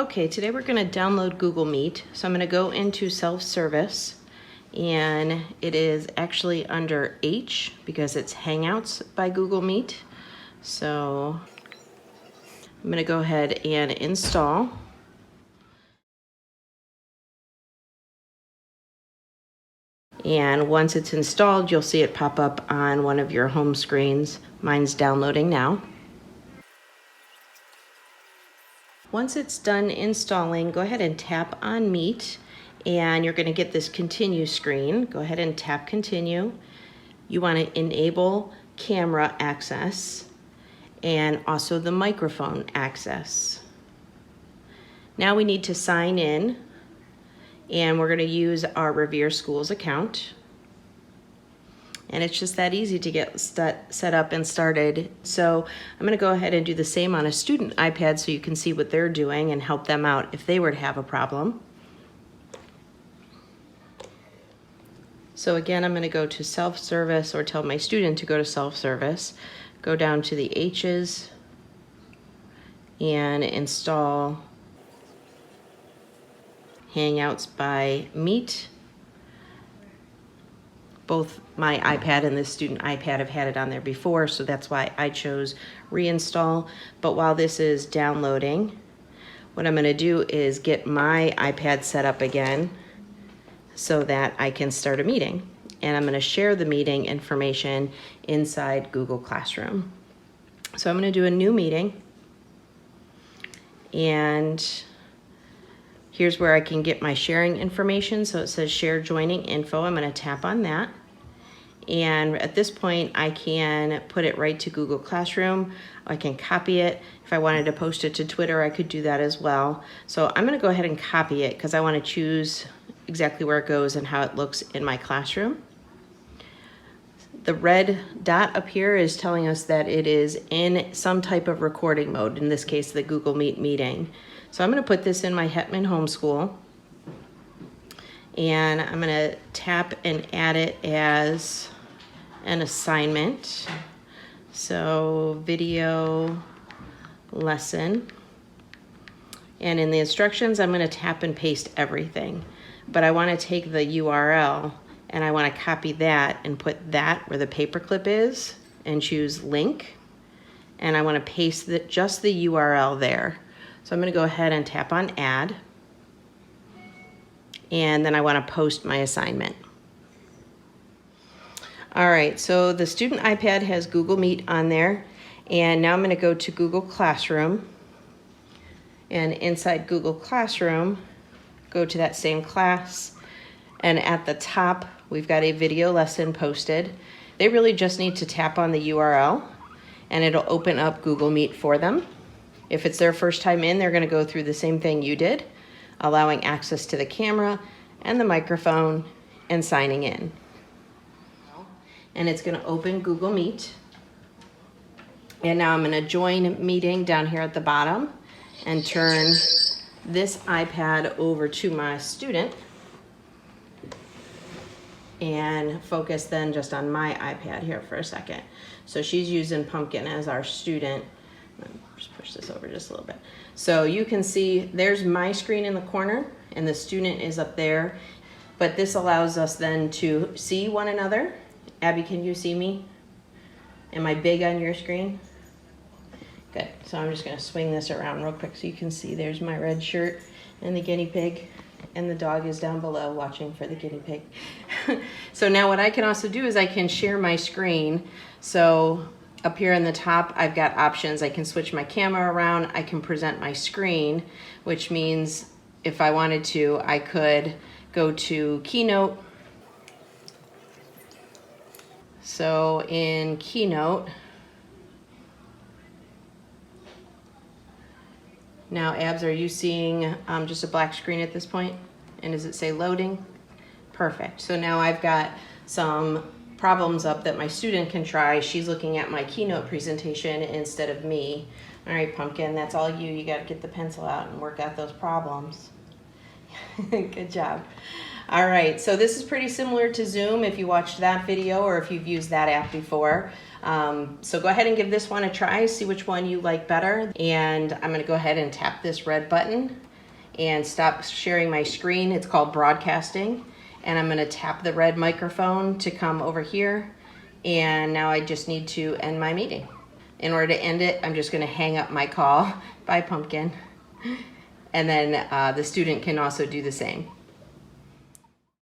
Okay, today we're going to download Google Meet. So I'm going to go into self-service, and it is actually under H because it's Hangouts by Google Meet. So I'm going to go ahead and install. And once it's installed, you'll see it pop up on one of your home screens. Mine's downloading now. Once it's done installing, go ahead and tap on Meet, and you're going to get this continue screen. Go ahead and tap continue. You want to enable camera access and also the microphone access. Now we need to sign in, and we're going to use our Revere Schools account. And it's just that easy to get set up and started. So I'm going to go ahead and do the same on a student iPad so you can see what they're doing and help them out if they were to have a problem. So again, I'm going to go to self-service, or tell my student to go to self-service. Go down to the H's and install Hangouts by Meet. Both my iPad and the student iPad have had it on there before, so that's why I chose reinstall. But while this is downloading, what I'm going to do is get my iPad set up again so that I can start a meeting. And I'm going to share the meeting information inside Google Classroom. So I'm going to do a new meeting, and here's where I can get my sharing information. So it says share joining info. I'm going to tap on that. And at this point, I can put it right to Google Classroom. I can copy it. If I wanted to post it to Twitter, I could do that as well. So I'm going to go ahead and copy it because I want to choose exactly where it goes and how it looks in my classroom. The red dot up here is telling us that it is in some type of recording mode, in this case, the Google Meet meeting. So I'm going to put this in my Hetman homeschool, and I'm going to tap and add it as an assignment. So video lesson. And in the instructions, I'm going to tap and paste everything. But I want to take the URL, and I want to copy that and put that where the paperclip is and choose link. And I want to paste just the URL there. So I'm going to go ahead and tap on add, and then I want to post my assignment. All right, so the student iPad has Google Meet on there, and now I'm going to go to Google Classroom, and inside Google Classroom, go to that same class, and at the top we've got a video lesson posted. They really just need to tap on the URL, and it'll open up Google Meet for them. If it's their first time in, they're going to go through the same thing you did, allowing access to the camera and the microphone and signing in. And it's going to open Google Meet. And now I'm going to join meeting down here at the bottom and turn this iPad over to my student and focus then just on my iPad here for a second. So she's using Pumpkin as our student. Just push this over just a little bit. So you can see there's my screen in the corner and the student is up there. But this allows us then to see one another. Abby, can you see me? Am I big on your screen? Good. So I'm just going to swing this around real quick so you can see there's my red shirt and the guinea pig, and the dog is down below watching for the guinea pig. So now what I can also do is I can share my screen. So up here in the top, I've got options. I can switch my camera around. I can present my screen, which means if I wanted to, I could go to Keynote. So in Keynote, now Abs, are you seeing just a black screen at this point? And does it say loading? Perfect. So now I've got some problems up that my student can try. She's looking at my Keynote presentation instead of me. All right, Pumpkin, that's all you. You got to get the pencil out and work out those problems. Good job. All right, so this is pretty similar to Zoom if you watched that video or if you've used that app before. So go ahead and give this one a try, see which one you like better. And I'm going to go ahead and tap this red button and stop sharing my screen. It's called broadcasting. And I'm gonna tap the red microphone to come over here. And now I just need to end my meeting. In order to end it, I'm just gonna hang up my call. Bye, Pumpkin. And then the student can also do the same.